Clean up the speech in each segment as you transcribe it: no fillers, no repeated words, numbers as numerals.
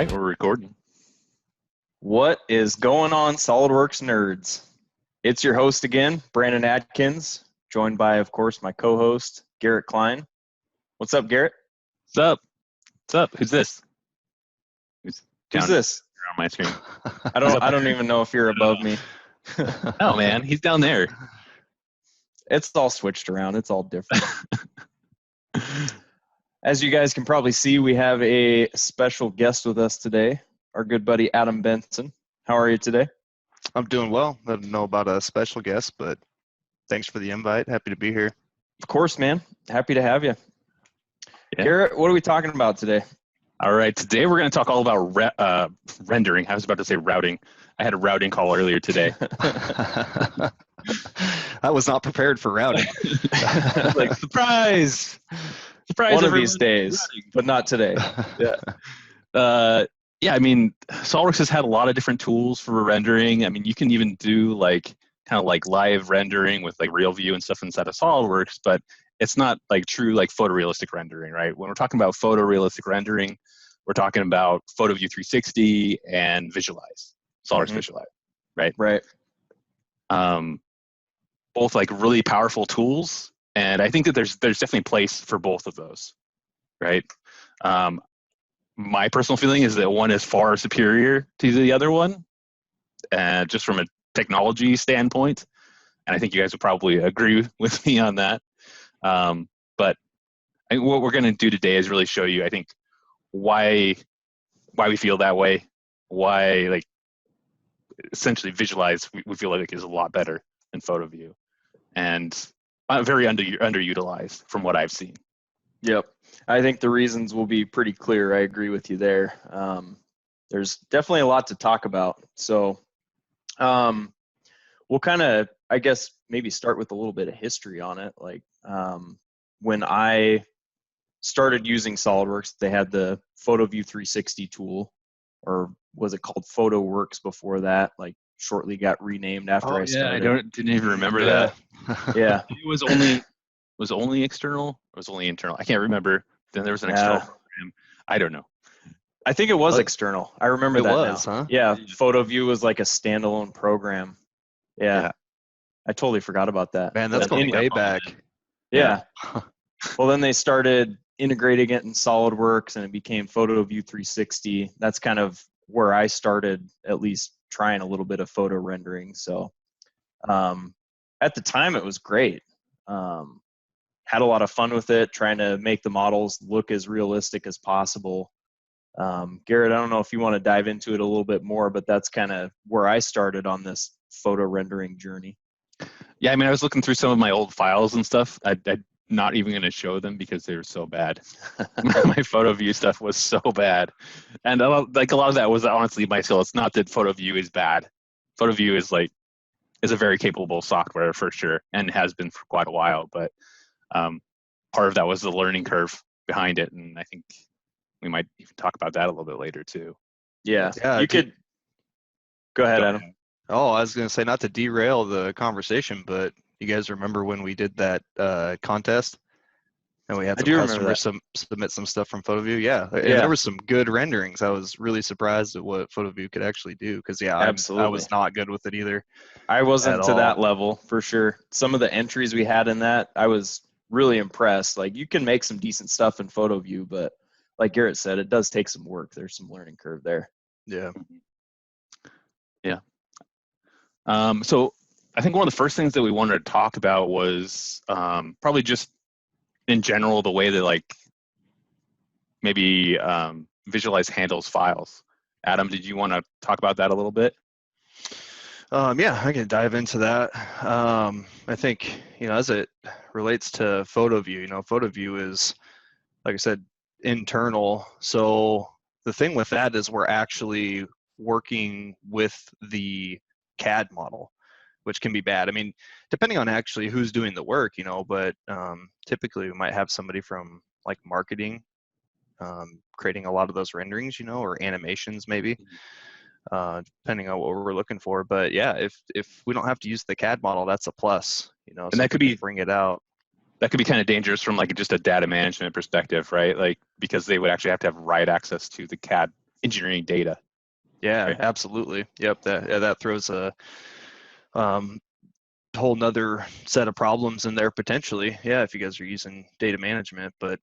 right, we're recording. What is going on, SolidWorks nerds? It's your host again, Brandon Adkins, joined by, of course, my co-host, Garrett Klein. What's up, Garrett? What's up? What's up? Who's this? Who's this? On my screen. I don't even know if you're above me. Oh man, he's down there. It's all switched around. It's all different. As you guys can probably see, we have a special guest with us today, our good buddy Adam Benson. How are you today? I'm doing well. I don't know about a special guest, but thanks for the invite. Happy to be here. Of course, man. Happy to have you. Yeah. Garrett, what are we talking about today? All right, today we're going to talk all about rendering. I was about to say routing. I had a routing call earlier today. I was not prepared for routing. Like, surprise! Surprise! One of these days, but not today. Yeah. Yeah, I mean, SolidWorks has had a lot of different tools for rendering. I mean, you can even do kind of like live rendering with like Realview and stuff inside of SolidWorks, but it's not like true like photorealistic rendering, right? When we're talking about photorealistic rendering, we're talking about PhotoView 360 and Visualize, SolidWorks Visualize, right? Right. Both like really powerful tools, and I think that there's definitely a place for both of those, right? My personal feeling is that one is far superior to the other one, just from a technology standpoint, and I think you guys would probably agree with me on that. But I think what we're going to do today is really show you, I think, why we feel that way, why like essentially Visualize we feel like is a lot better than PhotoView, and very underutilized from what I've seen. Yep. I think the reasons will be pretty clear. I agree with you there. There's definitely a lot to talk about. So we'll kind of, I guess, maybe start with a little bit of history on it. Like when I started using SolidWorks, they had the PhotoView 360 tool, or was it called PhotoWorks before that? Like shortly got renamed after I started. I didn't even remember that. Yeah. It was only external or was it only internal? I can't remember. Then there was an external program. I don't know. I think it was external. I remember it that was, now. Huh? Yeah, PhotoView was like a standalone program. Yeah. I totally forgot about that. Man, that's going way back. Yeah. Well, then they started integrating it in SolidWorks, and it became PhotoView 360. That's kind of where I started, at least trying a little bit of photo rendering. So at the time, it was great. Had a lot of fun with it, trying to make the models look as realistic as possible. Garrett, I don't know if you want to dive into it a little bit more, but that's kind of where I started on this photo rendering journey. Yeah, I mean, I was looking through some of my old files and stuff. I'm not even going to show them because they were so bad. My PhotoView stuff was so bad. And like a lot of that was honestly my skill. It's not that PhotoView is bad. PhotoView is a very capable software for sure, and has been for quite a while. But part of that was the learning curve behind it, and I think we might even talk about that a little bit later too. Yeah, you could go ahead, Adam. Oh, I was going to say, not to derail the conversation, but you guys remember when we did that contest and we had some customers submit some stuff from PhotoView? Yeah. There was some good renderings. I was really surprised at what PhotoView could actually do because, I was not good with it either. I wasn't to that level for sure. Some of the entries we had in that, I was really impressed. Like, you can make some decent stuff in PhotoView, but like Garrett said, it does take some work. There's some learning curve there. Yeah. Yeah. So I think one of the first things that we wanted to talk about was probably just in general the way that like maybe Visualize handles files. Adam, did you want to talk about that a little bit? Yeah, I can dive into that. I think, as it relates to PhotoView, PhotoView is, like I said, internal. So the thing with that is we're actually working with the CAD model, which can be bad. I mean, depending on actually who's doing the work, but typically we might have somebody from like marketing creating a lot of those renderings, or animations maybe, depending on what we're looking for. But yeah, if we don't have to use the CAD model, that's a plus, and so that could be bring it out. That could be kind of dangerous from like just a data management perspective, right? Like, because they would actually have to have write access to the CAD engineering data. Yeah, Right. absolutely. Yep. That throws a whole nother set of problems in there potentially. Yeah, if you guys are using data management, but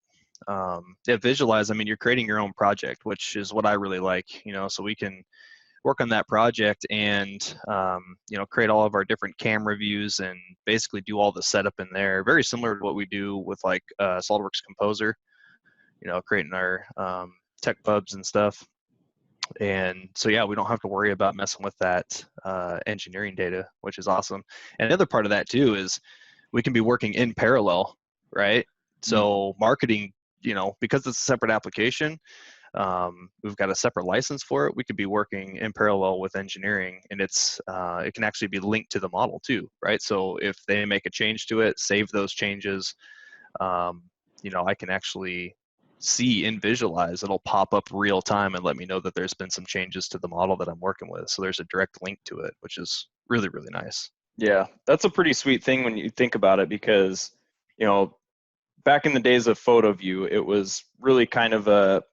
yeah, visualize. I mean, you're creating your own project, which is what I really like. So we can work on that project and create all of our different camera views and basically do all the setup in there. Very similar to what we do with like SolidWorks Composer. Creating our tech pubs and stuff. And so, yeah, we don't have to worry about messing with that engineering data, which is awesome. And the other part of that too is we can be working in parallel, right? So marketing, because it's a separate application, we've got a separate license for it. We could be working in parallel with engineering, and it can actually be linked to the model too, right? So if they make a change to it, save those changes. I can actually see in Visualize, it'll pop up real time and let me know that there's been some changes to the model that I'm working with. So there's a direct link to it, which is really, really nice. Yeah, that's a pretty sweet thing when you think about it, because, back in the days of PhotoView, it was really kind of a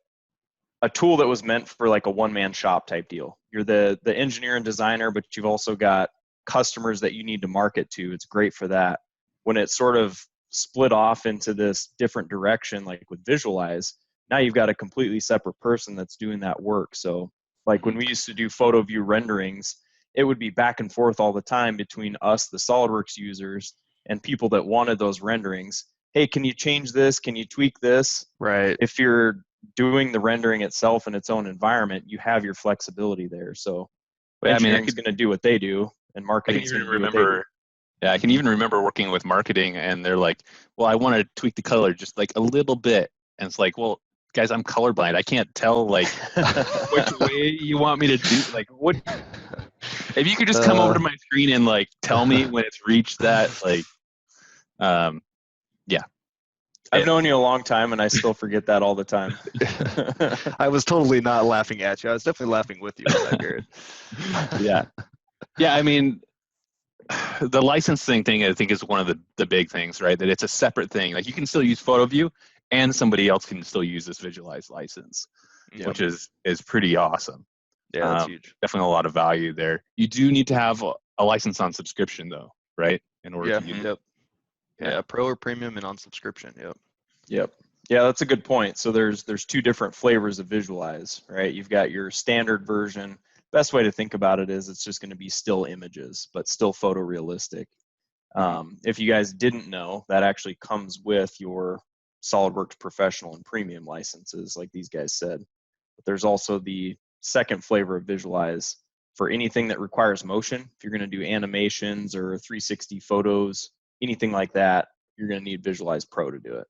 tool that was meant for like a one-man shop type deal. You're the engineer and designer, but you've also got customers that you need to market to. It's great for that. When it sort of split off into this different direction, like with Visualize, now you've got a completely separate person that's doing that work. So like when we used to do PhotoView renderings, it would be back and forth all the time between us, the SolidWorks users, and people that wanted those renderings. Hey, can you change this? Can you tweak this? Right. If you're doing the rendering itself in its own environment, you have your flexibility there. So engineering is going to do what they do, and marketing is going to do what they do. Yeah, I can even remember working with marketing, and they're like, well, I want to tweak the color just like a little bit. And it's like, well, guys, I'm colorblind. I can't tell like which way you want me to do. Like, what? If you could just come over to my screen and like tell me when it's reached that, like, yeah. I've known you a long time, and I still forget that all the time. I was totally not laughing at you. I was definitely laughing with you on that, Garrett. Yeah. Yeah, I mean, the licensing thing, I think, is one of the big things, right? That it's a separate thing. Like you can still use PhotoView, and somebody else can still use this Visualize license, which is pretty awesome. Yeah, that's huge. Definitely a lot of value there. You do need to have a license on subscription, though, right? In order to use it. Yeah, pro or premium and on subscription. Yep. Yeah, that's a good point. So there's two different flavors of Visualize, right? You've got your standard version. Best way to think about it is it's just going to be still images, but still photorealistic. If you guys didn't know, that actually comes with your SolidWorks Professional and Premium licenses, like these guys said. But there's also the second flavor of Visualize for anything that requires motion. If you're going to do animations or 360 photos, anything like that, you're going to need Visualize Pro to do it.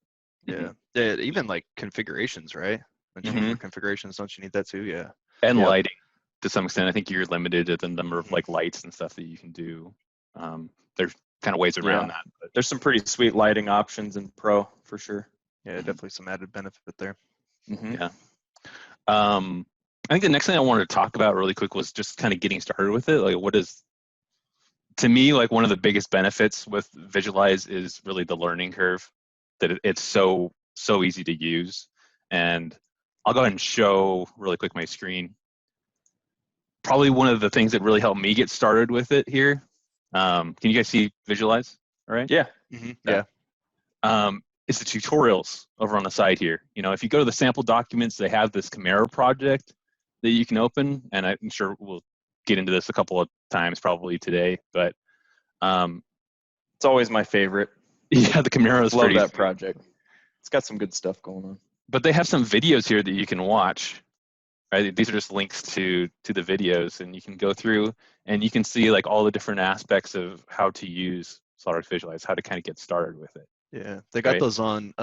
Yeah, even like configurations, right? For configurations, don't you need that too? Yeah. And lighting to some extent. I think you're limited to the number of like lights and stuff that you can do. There's kind of ways around that. But there's some pretty sweet lighting options in Pro for sure. Yeah, definitely some added benefit there. Yeah. I think the next thing I wanted to talk about really quick was just kind of getting started with it. Like, what is, to me, like one of the biggest benefits with Visualize is really the learning curve. That it's so easy to use. And I'll go ahead and show really quick my screen. Probably one of the things that really helped me get started with it here. Can you guys see Visualize? All right. Yeah. Yeah. It's the tutorials over on the side here. If you go to the sample documents, they have this Camera project that you can open, and I'm sure we'll get into this a couple of times probably today. But it's always my favorite. Yeah, the Camaro is Love pretty that sweet. project. It's got some good stuff going on. But they have some videos here that you can watch. Right? These are just links to the videos, and you can go through and you can see like all the different aspects of how to use SolidWorks Visualize, how to kind of get started with it. Yeah, they got those on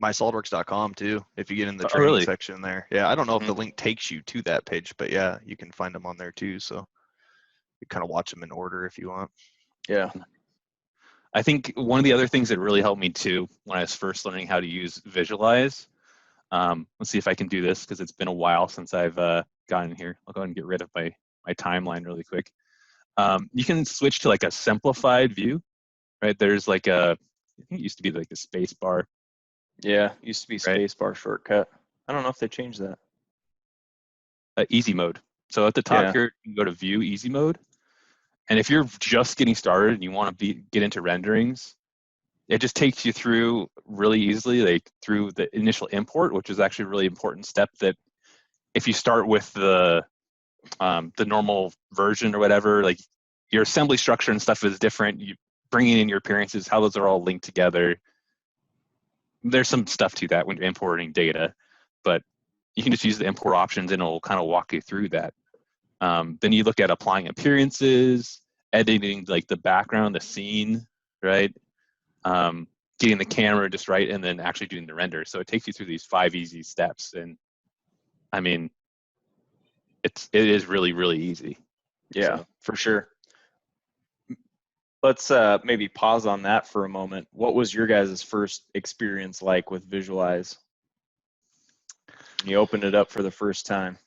mysolidworks.com too. If you get in the training really? section there. Yeah, I don't know if the link takes you to that page, but yeah, you can find them on there too. So you kind of watch them in order if you want. Yeah. I think one of the other things that really helped me too when I was first learning how to use Visualize, let's see if I can do this because it's been a while since I've gotten here. I'll go ahead and get rid of my timeline really quick. You can switch to like a simplified view, right? There's like I think it used to be like the space bar. Yeah, it used to be space bar shortcut. I don't know if they changed that. easy mode. So at the top Yeah. here, you can go to View Easy Mode. And if you're just getting started and you want to get into renderings, it just takes you through really easily, like through the initial import, which is actually a really important step. That if you start with the normal version or whatever, like your assembly structure and stuff is different. You bringing in your appearances, how those are all linked together. There's some stuff to that when you're importing data, but you can just use the import options and it'll kind of walk you through that. Then you look at applying appearances, editing like the background, the scene, right? Getting the camera just right, and then actually doing the render. So it takes you through these 5 easy steps, and I mean, it is really, really easy. Yeah, So. for sure. Let's maybe pause on that for a moment. What was your guys' first experience like with Visualize? When you opened it up for the first time.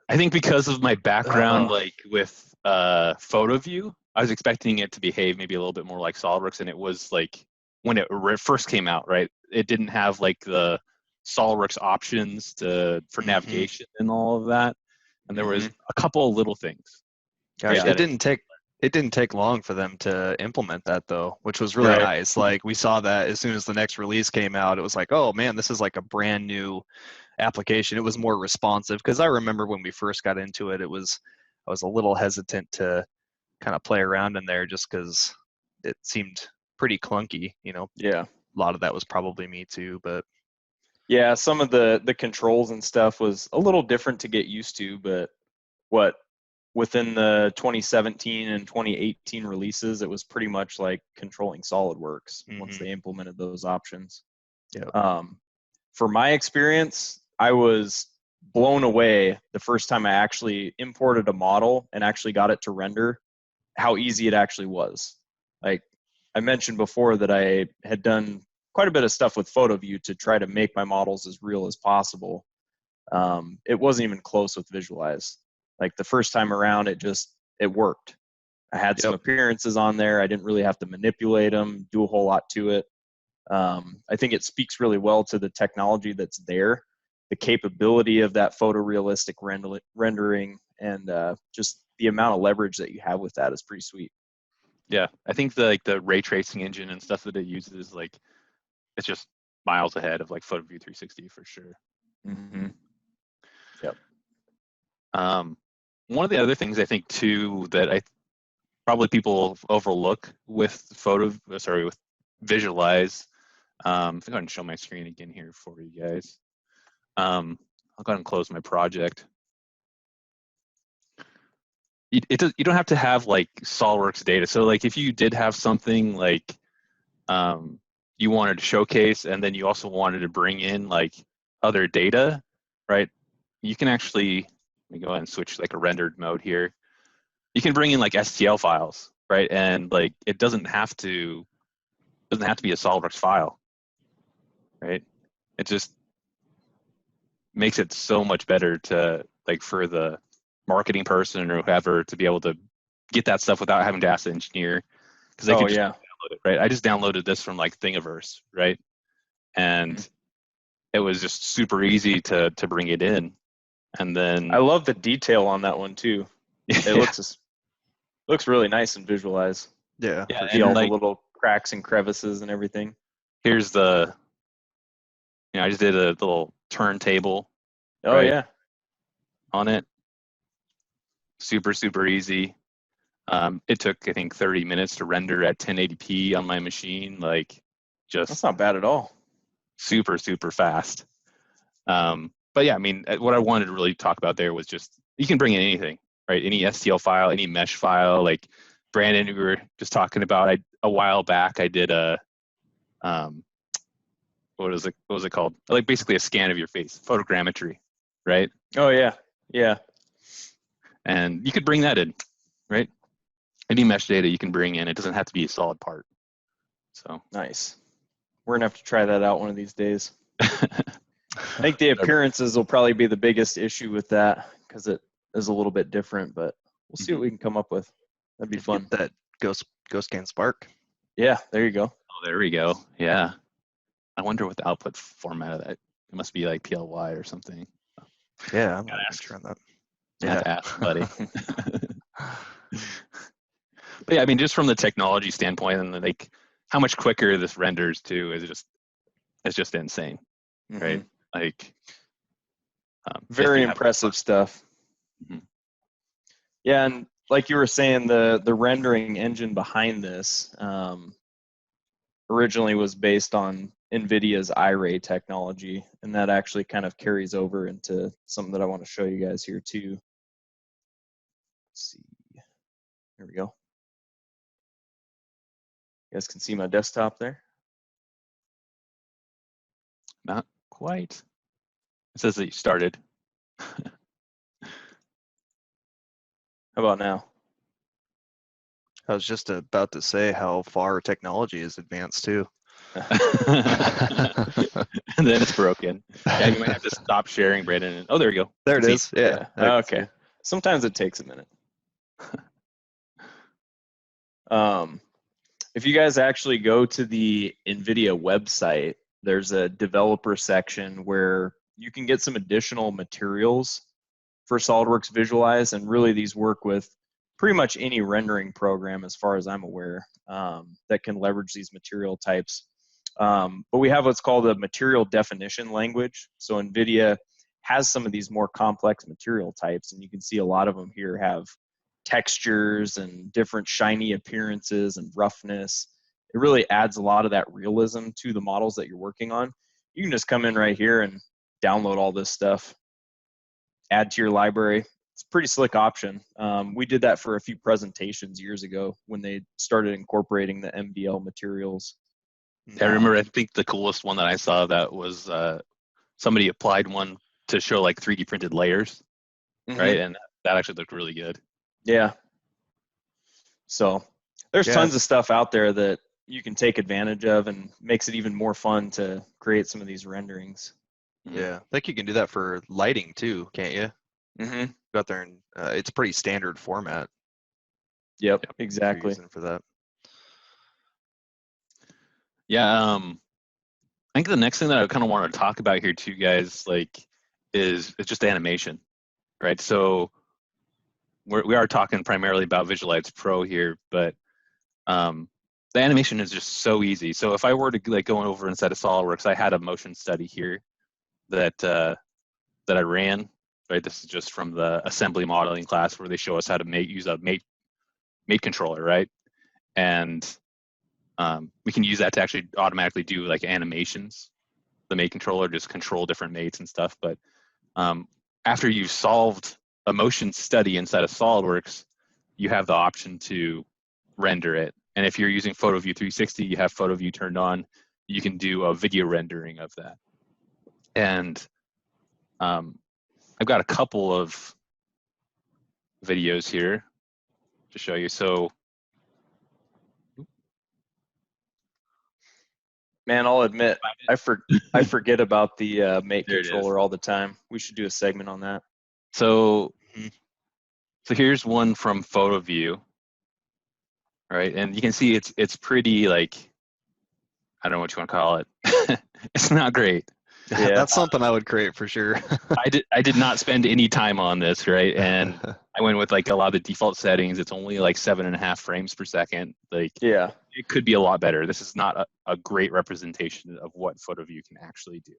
I think because of my background, like with PhotoView, I was expecting it to behave maybe a little bit more like SolidWorks, and it was like when it first came out, right? It didn't have like the SolidWorks options for navigation and all of that, and there was a couple of little things. Gosh, Right, it didn't take long for them to implement that though, which was really Right. nice. Like we saw that as soon as the next release came out, it was like, oh man, this is like a brand new application. It was more responsive because I remember when we first got into it, I was a little hesitant to kind of play around in there just because it seemed pretty clunky. Yeah. A lot of that was probably me too, but Yeah, some of the controls and stuff was a little different to get used to, but within the 2017 and 2018 releases, it was pretty much like controlling SolidWorks once they implemented those options. yeah. For my experience, I was blown away the first time I actually imported a model and actually got it to render, how easy it actually was. Like I mentioned before that I had done quite a bit of stuff with PhotoView to try to make my models as real as possible. It wasn't even close with Visualize. Like the first time around, it worked. I had some appearances on there. I didn't really have to manipulate them, do a whole lot to it. I think it speaks really well to the technology that's there, the capability of that photorealistic rendering, and just the amount of leverage that you have with that is pretty sweet. Yeah, I think the ray tracing engine and stuff that it uses, like it's just miles ahead of like PhotoView 360 for sure. Yep. One of the other things I think too that probably people overlook with with Visualize. I'll go ahead and show my screen again here for you guys. I'll go ahead and close my project. You don't have to have like SolidWorks data. So like if you did have something like you wanted to showcase and then you also wanted to bring in like other data, right? You can actually, let me go ahead and switch like a rendered mode here. You can bring in like STL files, right? And like it doesn't have to be a SolidWorks file, right? It just makes it so much better to like for the marketing person or whoever to be able to get that stuff without having to ask the engineer, because they could just download it, right? I just downloaded this from like Thingiverse, right? And it was just super easy to bring it in. And then I love the detail on that one too. It looks really nice and Visualize. Yeah. Yeah, See all like, the little cracks and crevices and everything. Here's the, I just did a little turntable. Oh right, yeah. on it. Super, super easy. It took, I think, 30 minutes to render at 1080p on my machine. Like, That's not bad at all. Super, super fast. But yeah, I mean, what I wanted to really talk about there was just, you can bring in anything, right? Any STL file, any mesh file. Like Brandon, we were just talking about, a while back, I did a, what was it called? Like basically a scan of your face, photogrammetry, right? Oh yeah, yeah. And you could bring that in, right? Any mesh data you can bring in. It doesn't have to be a solid part. So Nice. We're gonna have to try that out one of these days. I think the appearances will probably be the biggest issue with that because it is a little bit different, but we'll see what we can come up with. That'd be fun. That Ghost Scan Spark. Yeah, there you go. Oh, there we go. Yeah. I wonder what the output format of that. It must be like PLY or something. Yeah, I'm Gotta not ask. sure on that. I have to ask, buddy. But yeah, I mean, just from the technology standpoint, and like how much quicker this renders too is just insane, right? Like Very impressive stuff. Mhm. Yeah, and like you were saying, the rendering engine behind this originally was based on NVIDIA's iRay technology, and that actually kind of carries over into something that I want to show you guys here too. Let's see. Here we go. You guys can see my desktop there. Not quite. It says that you started. How about now? I was just about to say how far technology is advanced too. And then it's broken. Yeah, you might have to stop sharing, Brandon. Oh, there you go. There it See? is. Yeah. Okay. Sometimes it takes a minute. If you guys actually go to the NVIDIA website, there's a developer section where you can get some additional materials for SOLIDWORKS Visualize, and really these work with pretty much any rendering program as far as I'm aware that can leverage these material types. But we have what's called a material definition language. So NVIDIA has some of these more complex material types, and you can see a lot of them here have textures and different shiny appearances and roughness. It really adds a lot of that realism to the models that you're working on. You can just come in right here and download all this stuff, add to your library. It's a pretty slick option. We did that for a few presentations years ago when they started incorporating the MDL materials. I remember, I think the coolest one that I saw that was somebody applied one to show like 3D printed layers, right? And that actually looked really good. Yeah. So there's tons of stuff out there that you can take advantage of and makes it even more fun to create some of these renderings. Yeah, I think you can do that for lighting too, can't you? Mm-hmm. Go out there and it's a pretty standard format. Yep, exactly. For that. Yeah, I think the next thing that I kind of want to talk about here too, guys, like, is just animation, right? So we are talking primarily about Visualize Pro here, but the animation is just so easy. So if I were to like go over inside of SolidWorks, I had a motion study here that that I ran. Right, this is just from the assembly modeling class where they show us how to use a mate controller, right? And we can use that to actually automatically do like animations. The mate controller just control different mates and stuff. But after you've solved a motion study inside of SolidWorks, you have the option to render it. And if you're using PhotoView 360, you have PhotoView turned on, you can do a video rendering of that. And I've got a couple of videos here to show you. So, man, I'll admit, I forget about the mate controller all the time. We should do a segment on that. So here's one from PhotoView, right? And you can see it's pretty, like, I don't know what you want to call it. It's not great. Yeah, that's something I would create for sure. I did not spend any time on this, right? And I went with like a lot of the default settings. It's only like 7.5 frames per second. Like, yeah, it could be a lot better. This is not a great representation of what PhotoView can actually do.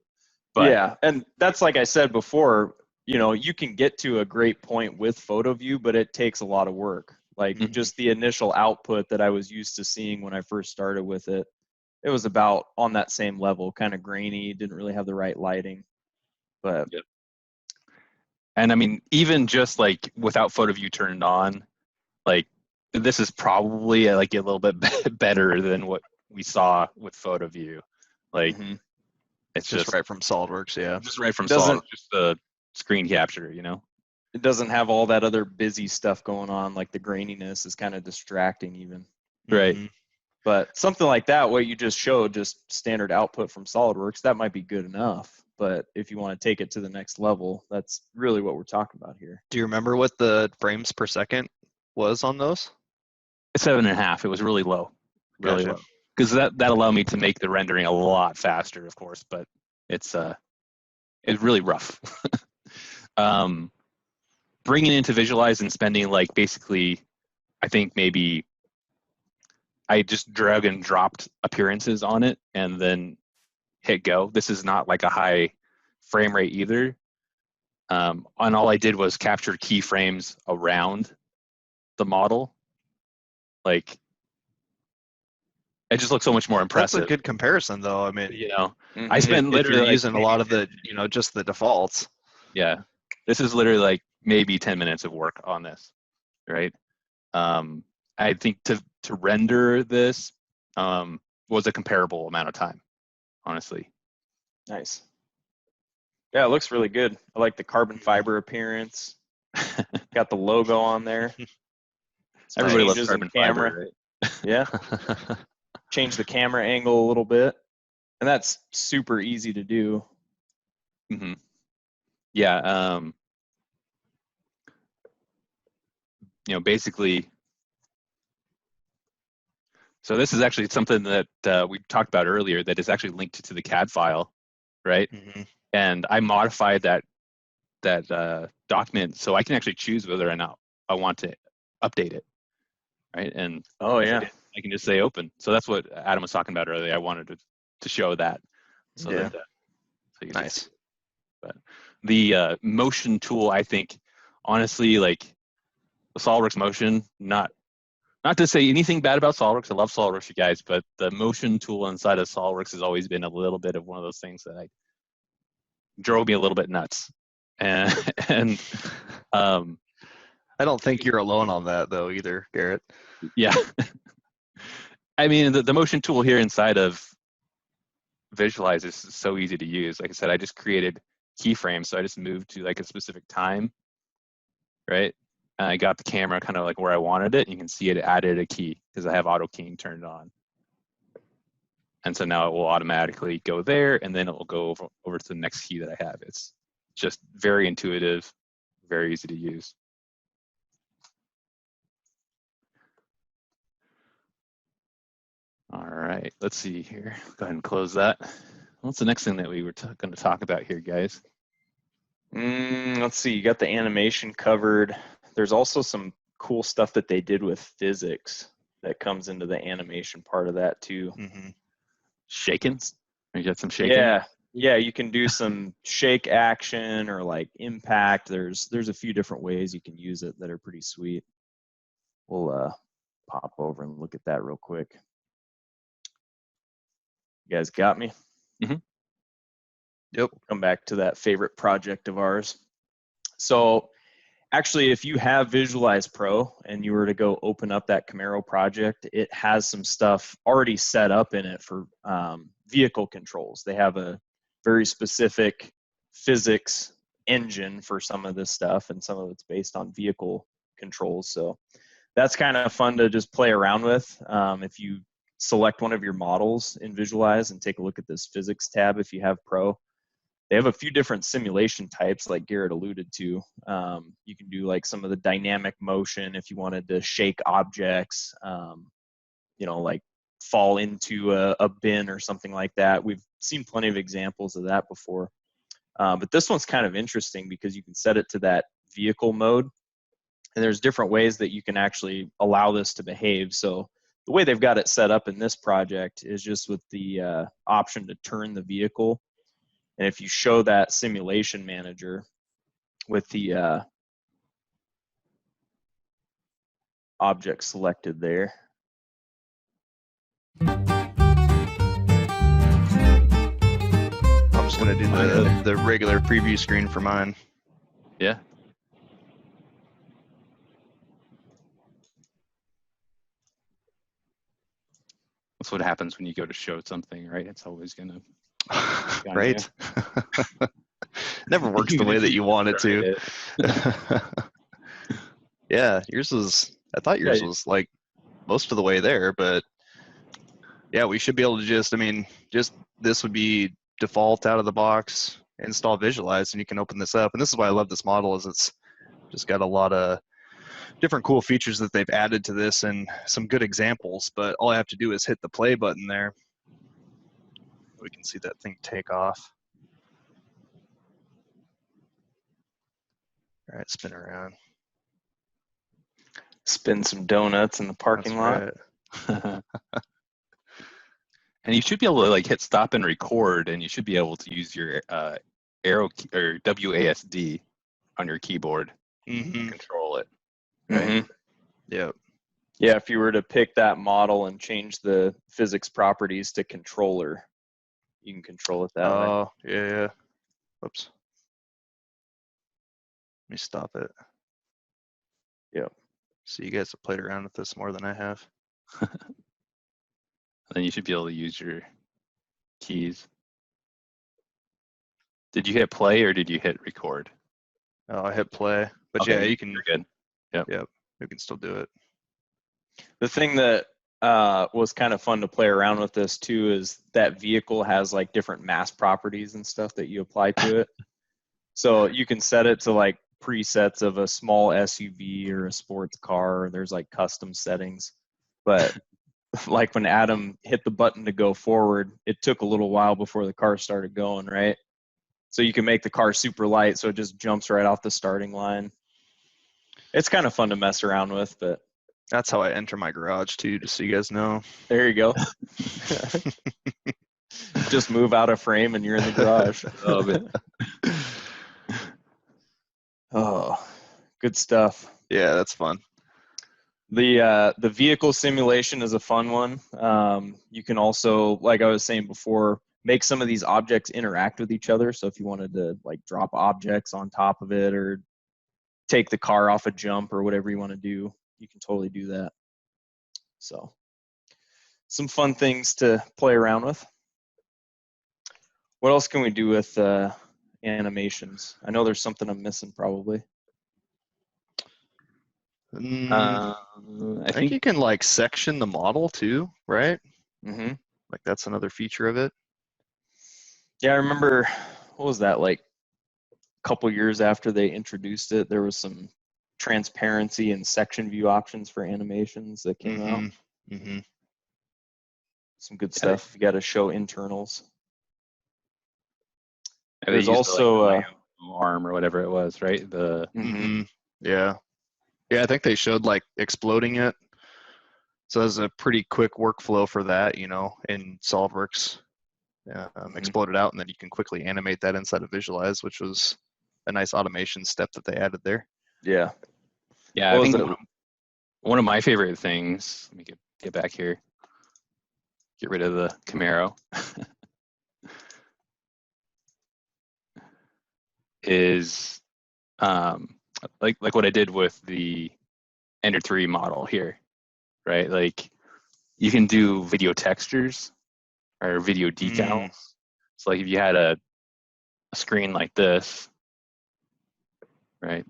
But yeah, and that's like I said before, you know, you can get to a great point with PhotoView, but it takes a lot of work. Like just the initial output that I was used to seeing when I first started with it, it was about on that same level, kind of grainy, didn't really have the right lighting. But and I mean, even just like without PhotoView turned on, like this is probably like a little bit better than what we saw with PhotoView. Like it's just right from SolidWorks, yeah. Just right from SolidWorks, just the screen capture, you know. It doesn't have all that other busy stuff going on, like the graininess is kind of distracting even. Right. But something like that, what you just showed, just standard output from SolidWorks, that might be good enough. But if you want to take it to the next level, that's really what we're talking about here. Do you remember what the frames per second was on those? 7.5. It was really low, really low. Because that allowed me to make the rendering a lot faster, of course. But it's really rough. bringing it into Visualize and spending like basically, I think maybe I just drag and dropped appearances on it and then hit go. This is not like a high frame rate either. And all I did was capture keyframes around the model. Like, it just looks so much more impressive. That's a good comparison, though. I mean, you know, I spent if literally you're like, using a lot of the, you know, just the defaults. Yeah, this is literally like maybe 10 minutes of work on this, right? I think to render this was a comparable amount of time, honestly. Nice. Yeah, it looks really good. I like the carbon fiber appearance. Got the logo on there. Everybody loves Changes in carbon camera. fiber, right? Yeah. Change the camera angle a little bit. And that's super easy to do. Mm-hmm. Yeah. You know, basically, so this is actually something that we talked about earlier that is actually linked to the CAD file, right? Mm-hmm. And I modified that document so I can actually choose whether or not I want to update it, right? And Oh, yeah. I can just say open. So that's what Adam was talking about earlier. I wanted to show that. So Yeah. that so you can Nice. see. But the motion tool, I think, honestly, like the SOLIDWORKS motion, not to say anything bad about SOLIDWORKS. I love SOLIDWORKS, you guys, but the motion tool inside of SOLIDWORKS has always been a little bit of one of those things that drove me a little bit nuts. And I don't think you're alone on that, though, either, Garrett. yeah. I mean, the motion tool here inside of Visualize is so easy to use. Like I said, I just created keyframes, so I just moved to like a specific time, right? And I got the camera kind of like where I wanted it. You can see it added a key because I have auto keying turned on. And so now it will automatically go there, and then it will go over to the next key that I have. It's just very intuitive, very easy to use. All right, let's see here. Go ahead and close that. What's the next thing that we were going to talk about here, guys? Let's see, you got the animation covered. There's also some cool stuff that they did with physics that comes into the animation part of that too. Mm-hmm. Shaking? You got some shaking? Yeah, you can do some shake action or like impact. There's a few different ways you can use it that are pretty sweet. We'll pop over and look at that real quick. You guys got me? Mm-hmm. Yep. We'll come back to that favorite project of ours. So actually, if you have Visualize Pro and you were to go open up that Camaro project, it has some stuff already set up in it for vehicle controls. They have a very specific physics engine for some of this stuff, and some of it's based on vehicle controls. So that's kind of fun to just play around with. If you select one of your models in Visualize and take a look at this physics tab if you have Pro, they have a few different simulation types like Garrett alluded to. You can do like some of the dynamic motion if you wanted to shake objects, you know, like fall into a bin or something like that. We've seen plenty of examples of that before. But this one's kind of interesting because you can set it to that vehicle mode. And there's different ways that you can actually allow this to behave. So the way they've got it set up in this project is just with the option to turn the vehicle. And if you show that simulation manager with the object selected there. I'm just going to do the regular preview screen for mine. Yeah. That's what happens when you go to show something, right? It's always going to right? Never works the way that you want it to. Yeah, I thought yours was like most of the way there, but yeah, we should be able to just this would be default out of the box, install Visualize, and you can open this up. And this is why I love this model, is it's just got a lot of different cool features that they've added to this and some good examples, but all I have to do is hit the play button there. We can see that thing take off. All right, spin around. Spin some donuts in the parking lot. Right. And you should be able to like hit stop and record, and you should be able to use your arrow key, or WASD on your keyboard to control it. Right? Mm-hmm. Yep. Yeah, if you were to pick that model and change the physics properties to controller, you can control it that way. Oh, yeah. Whoops. Let me stop it. Yep. So you guys have played around with this more than I have. Then you should be able to use your keys. Did you hit play or did you hit record? Oh, I hit play. But Okay, yeah, you can. You're good. Yep. We can still do it. The thing that was kind of fun to play around with this too is that vehicle has like different mass properties and stuff that you apply to it. So you can set it to like presets of a small SUV or a sports car. There's like custom settings. But like when Adam hit the button to go forward, it took a little while before the car started going, right? So you can make the car super light so it just jumps right off the starting line. It's kind of fun to mess around with, but That's how I enter my garage too, just so you guys know. there you go. Just move out of frame and you're in the garage. Oh, good stuff. Yeah, that's fun. The vehicle simulation is a fun one. You can also, like I was saying before, make some of these objects interact with each other. So if you wanted to like drop objects on top of it or take the car off a jump or whatever you want to do, you can totally do that. So some fun things to play around with. What else can we do with animations? I know there's something I'm missing probably. I I think you can like section the model too, right? Mm-hmm. Like that's another feature of it. Yeah, I remember, what was that, like a couple years after they introduced it, there was some transparency and section view options for animations that came out. Mm-hmm. Some good stuff. You got to show internals. There's also like, the arm or whatever it was, right? The Yeah. I think they showed like exploding it. So there's a pretty quick workflow for that, you know, in SOLIDWORKS. Explode it out, and then you can quickly animate that inside of Visualize, which was a nice automation step that they added there. Yeah. I think one of my favorite things, let me get back here, get rid of the Camaro, is like what I did with the Ender 3 model here, right? Like you can do video textures or video decals. So like if you had a screen like this, right?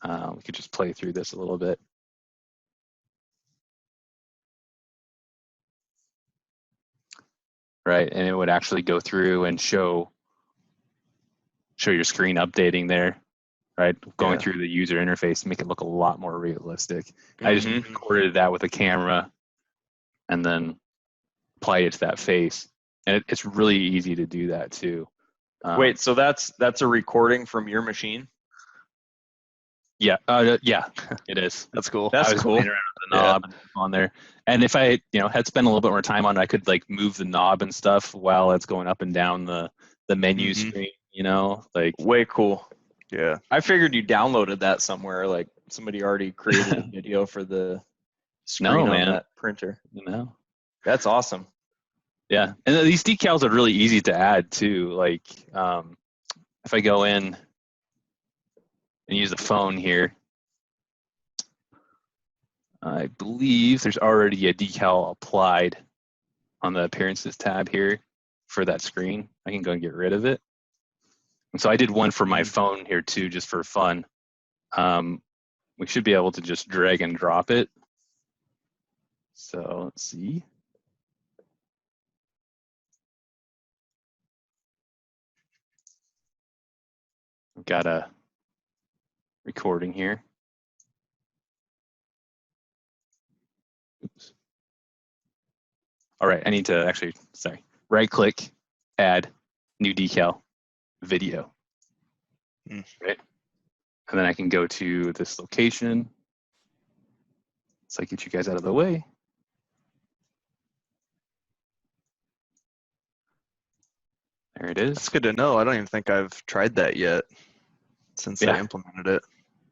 We could just play through this a little bit. Right, and it would actually go through and show your screen updating there, right? Going through the user interface to make it look a lot more realistic. I just recorded that with a camera and then applied it to that face. And it's really easy to do that too. Wait, so that's a recording from your machine? Yeah, it is. That's cool. That's cool. Playing around with the knob on there, and if I, had spent a little bit more time on it, I could like move the knob and stuff while it's going up and down the menu screen. Like way cool. Yeah. I figured you downloaded that somewhere, like somebody already created a video for the screen on that printer. That's awesome. Yeah, and these decals are really easy to add too. Like if I go in and use the phone here, I believe there's already a decal applied on the appearances tab here for that screen. I can go and get rid of it. And so I did one for my phone here too, just for fun. We should be able to just drag and drop it. So let's see. I've got a recording here. Oops. All right, I need to actually, right click, add new decal, video. Right. And then I can go to this location. So I get you guys out of the way. There it is. That's good to know. I don't even think I've tried that yet since I implemented it.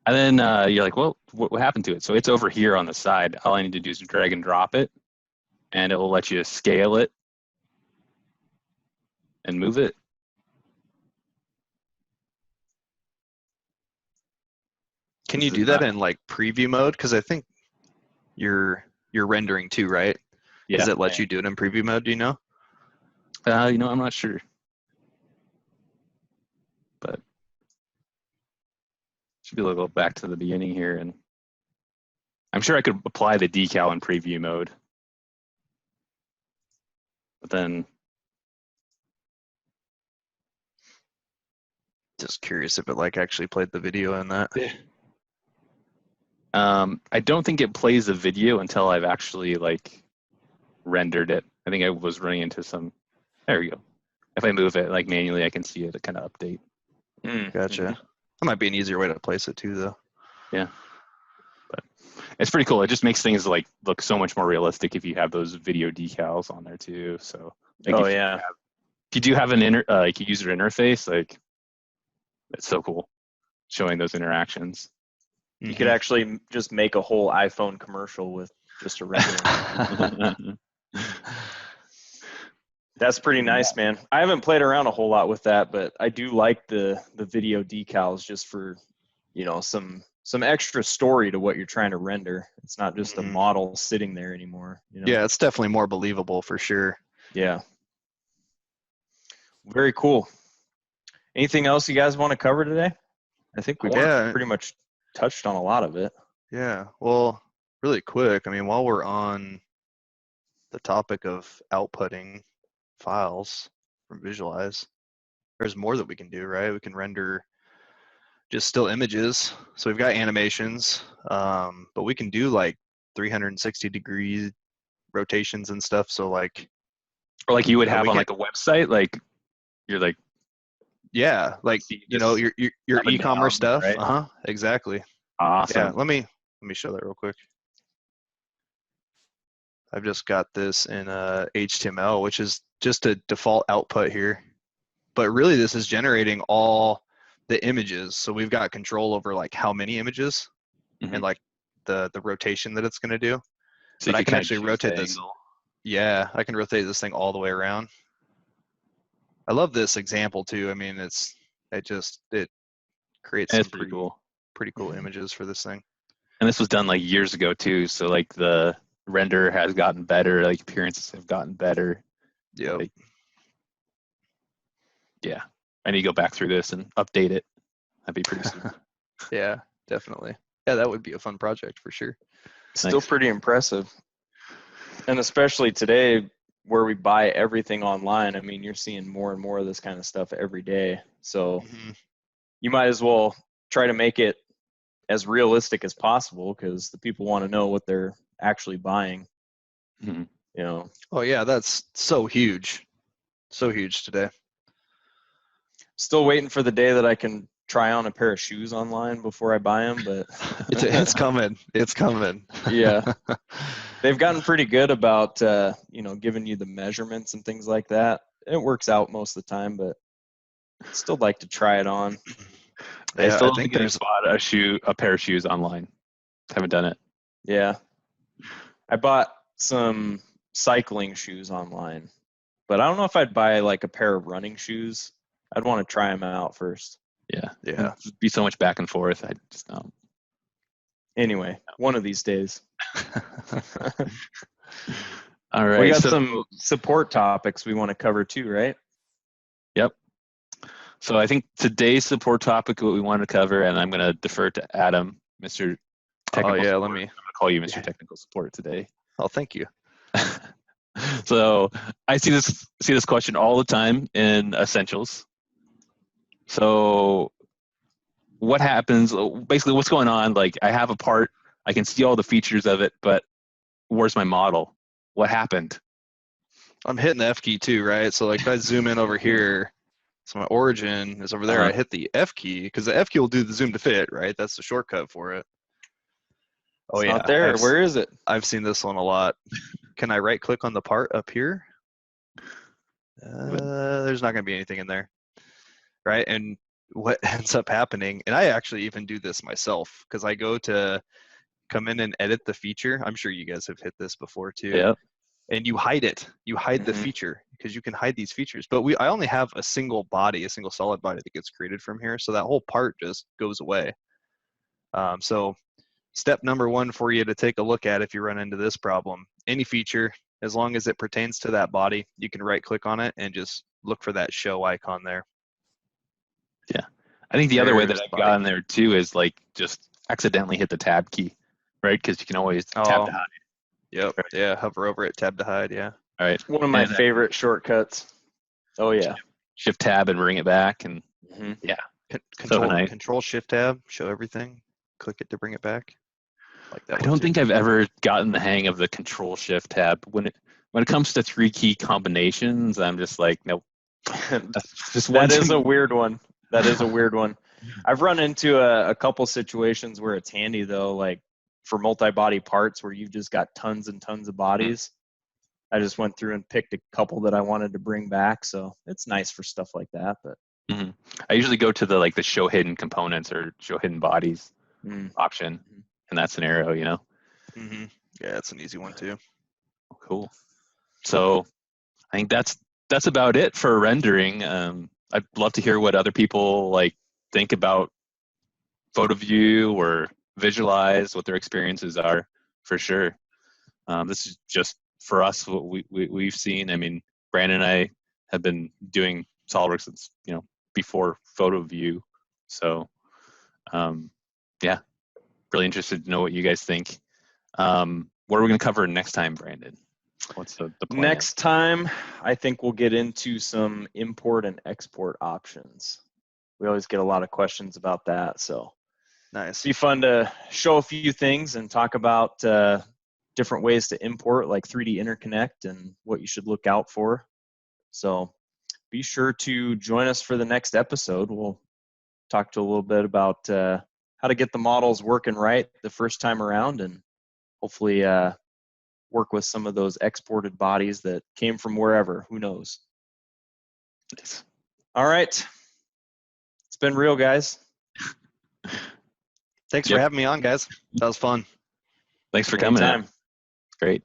And then you're like, well, what happened to it? So it's over here on the side. All I need to do is drag and drop it, and it will let you scale it and move it. Can you do that in like preview mode? Because I think you're rendering too, right? Yeah. Does it let you do it in preview mode? Do you know? You know, I'm not sure. But should be able to go back to the beginning here, and I'm sure I could apply the decal in preview mode. But then just curious if it like actually played the video in that. I don't think it plays the video until I've actually like rendered it. I think I was running into some. There we go. If I move it like manually, I can see it kind of update. Gotcha. That might be an easier way to place it too, though. Yeah, but it's pretty cool. It just makes things like look so much more realistic if you have those video decals on there too. So like, if you do have an like a user interface, like it's so cool showing those interactions. You could actually just make a whole iPhone commercial with just a rendering. That's pretty nice, man. I haven't played around a whole lot with that, but I do like the video decals just for, you know, some extra story to what you're trying to render. It's not just a model sitting there anymore. You know? Yeah, it's definitely more believable for sure. Yeah. Very cool. Anything else you guys want to cover today? I think we've pretty much touched on a lot of it. Yeah. Well, really quick, I mean, while we're on the topic of outputting files from Visualize, there's more that we can do, right? We can render just still images. So we've got animations, but we can do like 360-degree rotations and stuff. So like, or like you would have on like a website, like you're like, yeah, like you know your e-commerce stuff. Right? Exactly. Awesome. Yeah. Let me show that real quick. I've just got this in HTML, which is just a default output here. But really, this is generating all the images. So we've got control over like how many images and like the rotation that it's going to do. So I can actually rotate this. Yeah, I can rotate this thing all the way around. I love this example too. I mean, it creates some pretty cool images for this thing. And this was done like years ago too. So like the render has gotten better, like appearances have gotten better. Yeah. Like, yeah. I need to go back through this and update it. That'd be pretty sweet. Yeah, definitely. Yeah, that would be a fun project for sure. Still pretty impressive. And especially today where we buy everything online, I mean, you're seeing more and more of this kind of stuff every day. So you might as well try to make it as realistic as possible because the people want to know what they're actually buying. You know. Oh yeah, that's so huge. So huge today. Still waiting for the day that I can try on a pair of shoes online before I buy them, but it's coming. It's coming. Yeah. They've gotten pretty good about, you know, giving you the measurements and things like that. It works out most of the time, but I'd still like to try it on. I still think there's bought a pair of shoes online. Haven't done it. Yeah. I bought some cycling shoes online, but I don't know if I'd buy like a pair of running shoes. I'd want to try them out first. Yeah. It'd be so much back and forth. I just don't. Anyway, one of these days. All right. We got some support topics we want to cover too, right? Yep. So I think today's support topic, what we want to cover, and I'm going to defer to Adam, Mr. Technical Support. I'm going to call you Mr. Technical Support today. Oh, thank you. So I see this question all the time in Essentials. So what happens, basically what's going on, like I have a part, I can see all the features of it, but where's my model? What happened? I'm hitting the F key too, right? So like if I zoom in over here, So my origin is over there. Uh-huh. I hit the F key because the F key will do the zoom to fit, right? That's the shortcut for it. Oh It's yeah, not there. Where is it? I've seen this one a lot. Can I right click on the part up here? There's not going to be anything in there, right? And what ends up happening, and I actually even do this myself because I go to come in and edit the feature. I'm sure you guys have hit this before too. Yeah. And you hide it. You hide the Mhm. feature because you can hide these features. But I only have a single body, a single solid body that gets created from here. So that whole part just goes away. So step number one for you to take a look at if you run into this problem, any feature, as long as it pertains to that body, you can right click on it and just look for that show icon there. Yeah. I think the other way that There's I've body. gotten there too is like just accidentally hit the tab key, right? Because you can always tab to hide. Yep. Right. Yeah. Hover over it, tab to hide. Yeah. All right. One of my And then favorite shortcuts. Oh yeah. shift tab and bring it back. And hmm yeah. Control nice. shift tab, show everything. Click it to bring it back. Like that I one don't too. think I've ever gotten the hang of the control shift tab. When it comes to 3-key combinations, I'm just like, nope. That's just one That is too a many. weird one. That is a weird one. I've run into a couple situations where it's handy though, like for multi-body parts where you've just got tons and tons of bodies. I just went through and picked a couple that I wanted to bring back, so it's nice for stuff like that. But Mhm. I usually go to the show hidden components or show hidden bodies option in that scenario, you know. Mm-hmm. Yeah, that's an easy one too. Cool. So I think that's about it for rendering. I'd love to hear what other people like think about PhotoView or visualize what their experiences are for sure. This is just for us what we've seen. I mean, Brandon and I have been doing SolidWorks since before PhotoView. So yeah, really interested to know what you guys think. What are we going to cover next time, Brandon? What's the plan? next time, I think we'll get into some import and export options. We always get a lot of questions about that, so Nice. be fun to show a few things and talk about different ways to import, like 3D interconnect and what you should look out for. So be sure to join us for the next episode. We'll talk to a little bit about how to get the models working right the first time around, and hopefully work with some of those exported bodies that came from wherever. Who knows? Nice. All right. It's been real, guys. Thanks for having me on, guys. That was fun. Thanks for coming in. Anytime. Great.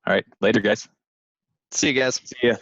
All right. Later, guys. See you guys. See ya.